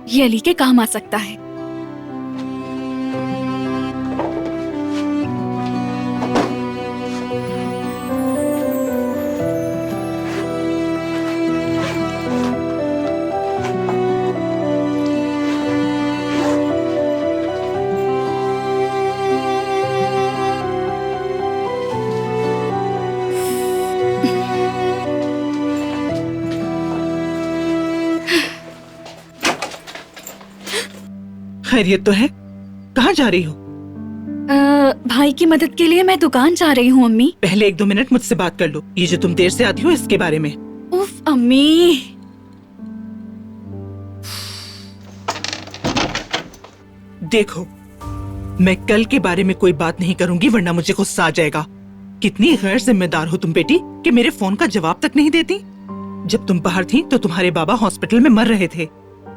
ये अली के काम आ सकता है। खैरियत तो है? कहाँ जा रही हो? भाई की मदद के लिए मैं दुकान जा रही हूँ अम्मी। पहले 1-2 मिनट मुझसे बात कर लो। ये जो तुम देर से आती हो इसके बारे में। उफ अम्मी। देखो, मैं कल के बारे में कोई बात नहीं करूंगी वरना मुझे गुस्सा आ जाएगा। कितनी गैर जिम्मेदार हो तुम बेटी कि मेरे फोन का जवाब तक नहीं देती। जब तुम बाहर थी तो तुम्हारे बाबा हॉस्पिटल में मर रहे थे।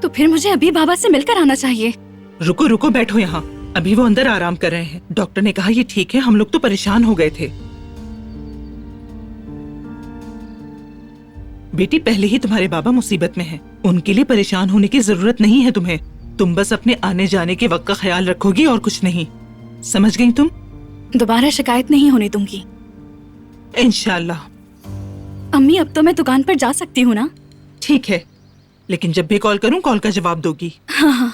तो फिर मुझे अभी बाबा से मिलकर आना चाहिए। रुको रुको, बैठो यहाँ। अभी वो अंदर आराम कर रहे हैं। डॉक्टर ने कहा ये ठीक है, हम लोग तो परेशान हो गए थे। बेटी, पहले ही तुम्हारे बाबा मुसीबत में हैं। उनके लिए परेशान होने की जरूरत नहीं है तुम्हें। तुम बस अपने आने जाने के वक्त का ख्याल रखोगी और कुछ नहीं। समझ गई तुम? दोबारा शिकायत नहीं होने दूंगी इंशाल्लाह। अम्मी, अब तो मैं दुकान पर जा सकती हूँ ना? ठीक है, लेकिन जब भी कॉल करूँ कॉल का जवाब दोगी। हाँ हाँ।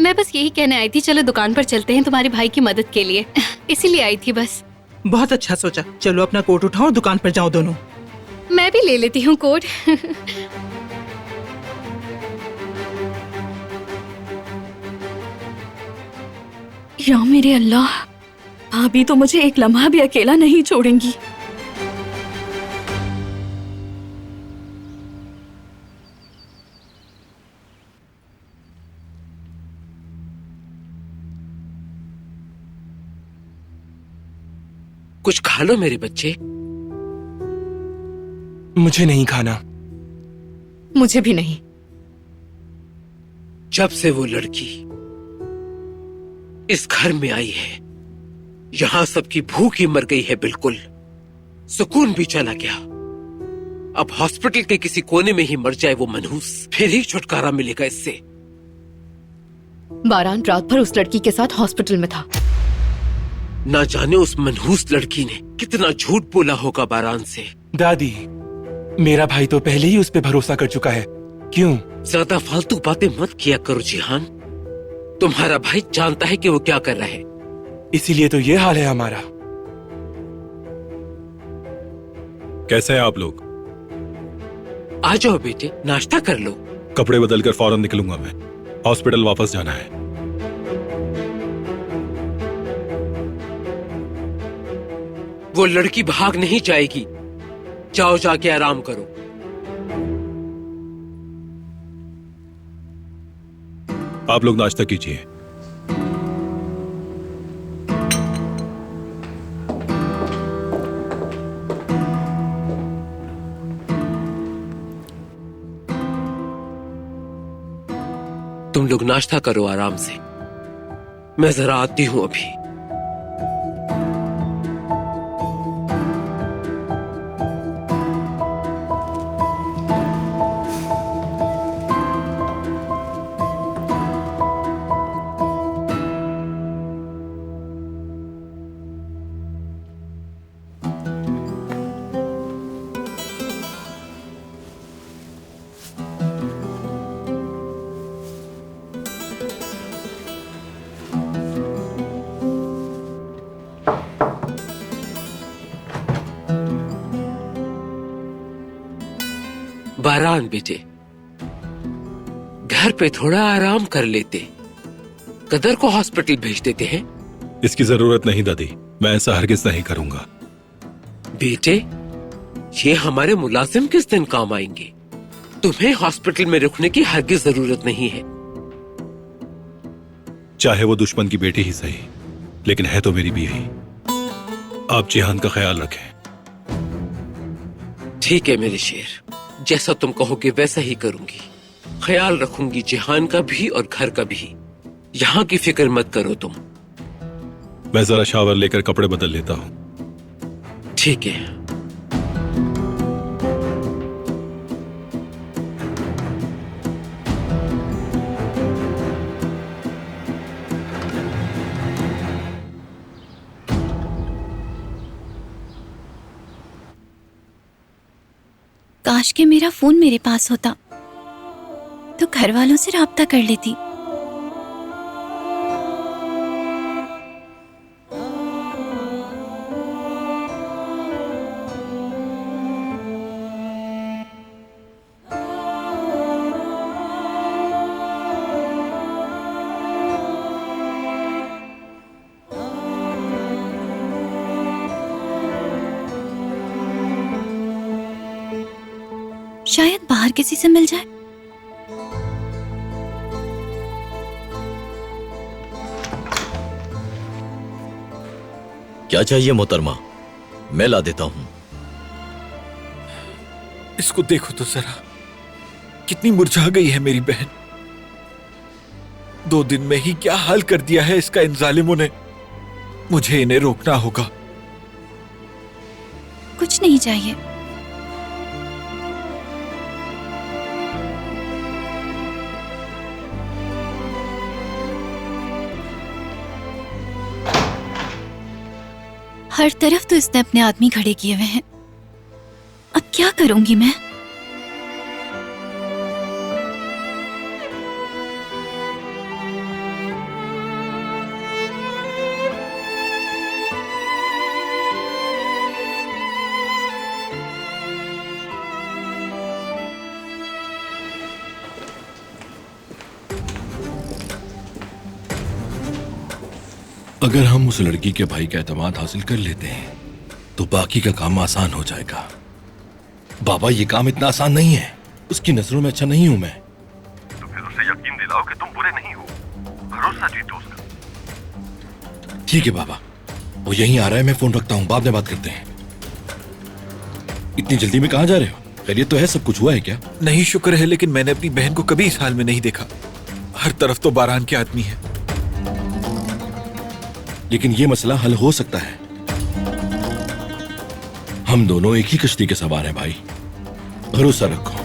मैं बस यही कहने आई थी, चलो दुकान पर चलते हैं तुम्हारे भाई की मदद के लिए, इसीलिए आई थी बस। बहुत अच्छा सोचा। चलो अपना कोट उठाओ और दुकान पर जाओ दोनों। मैं भी ले लेती हूँ कोट। या मेरे अल्लाह, भाभी तो मुझे एक लम्हा भी अकेला नहीं छोड़ेंगी। कुछ खा लो मेरे बच्चे। मुझे नहीं खाना। मुझे भी नहीं। जब से वो लड़की इस घर में आई है, यहां सबकी भूख ही मर गई है। बिल्कुल सुकून भी चला गया। अब हॉस्पिटल के किसी कोने में ही मर जाए वो मनहूस, फिर ही छुटकारा मिलेगा इससे। बारान रात भर उस लड़की के साथ हॉस्पिटल में था। ना जाने उस मनहूस लड़की ने कितना झूठ बोला होगा बारान से। दादी, मेरा भाई तो पहले ही उस पे भरोसा कर चुका है। क्यों? ज्यादा फालतू बातें मत किया करो जिहान। तुम्हारा भाई जानता है कि वो क्या कर रहा है। इसीलिए तो ये हाल है हमारा। कैसे हैं आप लोग? आ जाओ बेटे, नाश्ता कर लो। कपड़े बदलकर फौरन निकलूंगा मैं। हॉस्पिटल वापस जाना है। वो लड़की भाग नहीं जाएगी। जाओ जाके आराम करो। आप लोग नाश्ता कीजिए। तुम लोग नाश्ता करो आराम से। मैं जरा आती हूं अभी। बारान बेटे, घर पे थोड़ा आराम कर लेते। कदर को हॉस्पिटल भेज देते हैं। इसकी जरूरत नहीं दादी, मैं ऐसा हरगिज नहीं करूंगा। बेटे, ये हमारे मुलाजिम किस दिन काम आएंगे। तुम्हें हॉस्पिटल में रुकने की हरगिज जरूरत नहीं है। चाहे वो दुश्मन की बेटी ही सही, लेकिन है तो मेरी बीवी। आप जिहान का ख्याल रखें। ठीक है मेरे शेर। जैसा तुम कहोगे वैसा ही करूंगी। ख्याल रखूंगी जिहान का भी और घर का भी। यहाँ की फिक्र मत करो तुम। मैं जरा शावर लेकर कपड़े बदल लेता हूँ। ठीक है। काश के मेरा फोन मेरे पास होता तो घर वालों से राब्ता कर लेती। शायद बाहर किसी से मिल जाए। क्या चाहिए मोहतरमा? मैं ला देता हूं। इसको देखो तो जरा, कितनी मुरझा गई है मेरी बहन। 2 दिन में ही क्या हाल कर दिया है इसका इन जालिमों ने। मुझे इन्हें रोकना होगा। कुछ नहीं चाहिए। हर तरफ तो इसने अपने आदमी खड़े किए हुए हैं। अब क्या करूंगी मैं? अगर हम उस लड़की के भाई का एतमाद हासिल कर लेते हैं तो बाकी का काम आसान हो जाएगा। बाबा, ये काम इतना आसान नहीं है। उसकी नजरों में अच्छा नहीं हूं मैं। तो फिर उसे यकीन दिलाओ कि तुम बुरे नहीं हो। भरोसा जीतो उसका। ठीक है बाबा, वो यहीं आ रहा है। मैं फोन रखता हूँ, बाद में बात करते हैं। इतनी जल्दी में कहाँ जा रहे हो? खैरियत तो है? सब कुछ हुआ है क्या? नहीं, शुक्र है, लेकिन मैंने अपनी बहन को कभी इस हाल में नहीं देखा। हर तरफ तो बारान के आदमी है। लेकिन ये मसला हल हो सकता है। हम दोनों एक ही कश्ती के सवार हैं भाई, भरोसा रखो।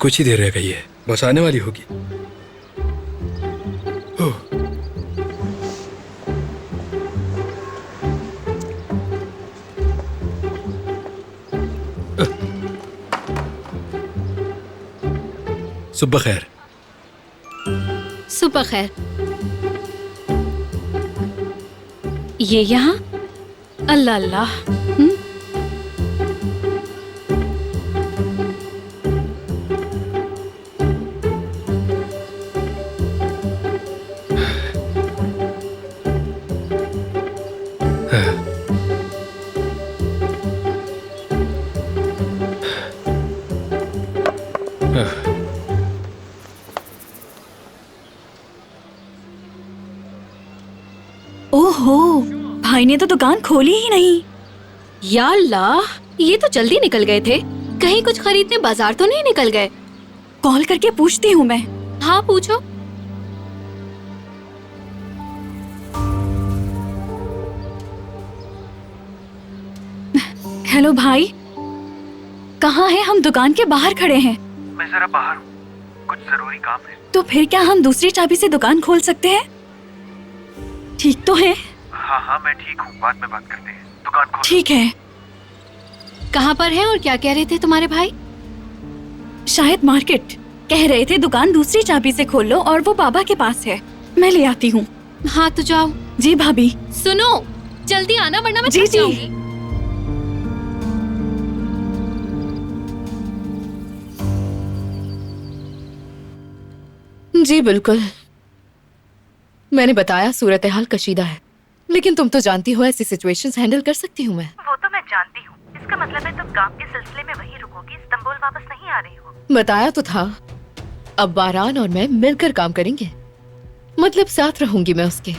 कुछ ही देर रह गई है, बस आने वाली होगी। सुबह खैर। सुबह खैर। ये यहाँ? अल्लाह अल्लाह। ओहो, भाई ने तो दुकान खोली ही नहीं। या अल्लाह, ये तो जल्दी निकल गए थे। कहीं कुछ खरीदने बाजार तो नहीं निकल गए? कॉल करके पूछती हूँ मैं। हाँ, पूछो। हेलो भाई, कहाँ है? हम दुकान के बाहर खड़े हैं। मैं जरा बाहर हूँ, कुछ जरूरी काम है। तो फिर क्या हम दूसरी चाबी से दुकान खोल सकते हैं? ठीक तो है? हाँ हाँ, मैं ठीक हूँ, बाद में बात करते हैं। दुकान खोलो। ठीक है। कहाँ पर है और क्या कह रहे थे तुम्हारे भाई? शायद मार्केट। कह रहे थे दुकान दूसरी चाबी से खोल लो और वो बाबा के पास है। मैं ले आती हूँ। हाँ तो जाओ। जी भाभी। सुनो, जल्दी आना वरना मैं जी थक जाऊंगी। जी बिल्कुल। मैंने बताया सूरत हाल कशीदा है, लेकिन तुम तो जानती हो ऐसी सिचुएशंस हैंडल कर सकती हूँ मैं। वो तो मैं जानती हूँ। इसका मतलब है तुम काम के सिलसिले में वहीं रुकोगी, इस्तांबुल वापस नहीं आ रही हो। बताया तो था, अब बारान और मैं मिलकर काम करेंगे। मतलब साथ रहूंगी मैं उसके,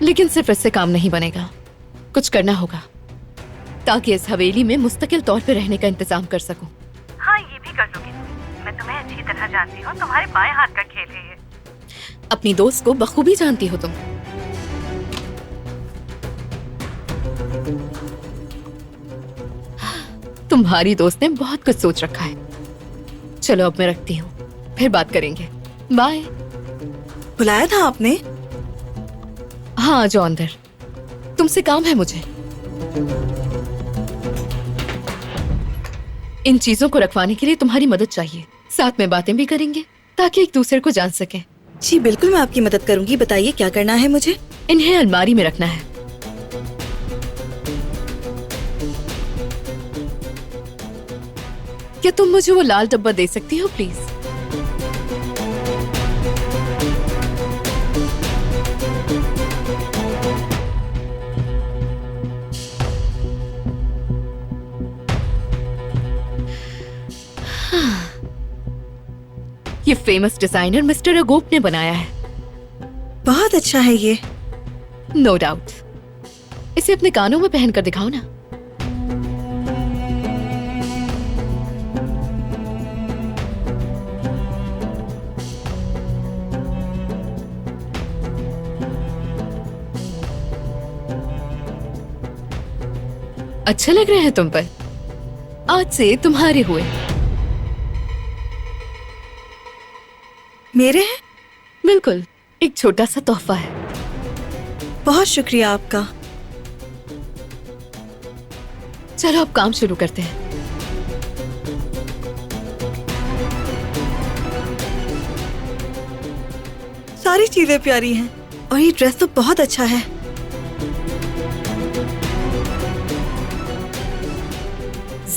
लेकिन सिर्फ इससे काम नहीं बनेगा। कुछ करना होगा ताकि इस हवेली में मुस्तकिल तौर पे रहने का इंतजाम कर सकूं। हाँ, ये भी कर लोगी तुम। मैं तुम्हें अच्छी तरह जानती हूँ, तुम्हारे बाएं हाथ का खेल है ये। अपनी दोस्त को बखूबी जानती हो तुम। तुम्हारी दोस्त ने बहुत कुछ सोच रखा है। चलो अब मैं रखती हूँ, फिर बात करेंगे। बाय। बुलाया था आपने? हाँ, आ जाओ अंदर, तुमसे काम है मुझे। इन चीजों को रखवाने के लिए तुम्हारी मदद चाहिए। साथ में बातें भी करेंगे ताकि एक दूसरे को जान सकें। जी बिल्कुल, मैं आपकी मदद करूंगी। बताइए क्या करना है मुझे? इन्हें अलमारी में रखना है। क्या तुम मुझे वो लाल डब्बा दे सकती हो प्लीज? ये फेमस डिजाइनर मिस्टर अगोप ने बनाया है। बहुत अच्छा है ये। No doubt. इसे अपने कानों में पहनकर दिखाओ ना। अच्छे लग रहे हैं तुम पर। आज से तुम्हारे हुए। मेरे हैं? बिल्कुल, एक छोटा सा तोहफा है। बहुत शुक्रिया आपका। चलो अब काम शुरू करते हैं। सारी चीजें प्यारी हैं और ये ड्रेस तो बहुत अच्छा है।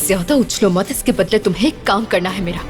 ज्यादा उछलो मत, इसके बदले तुम्हें एक काम करना है मेरा।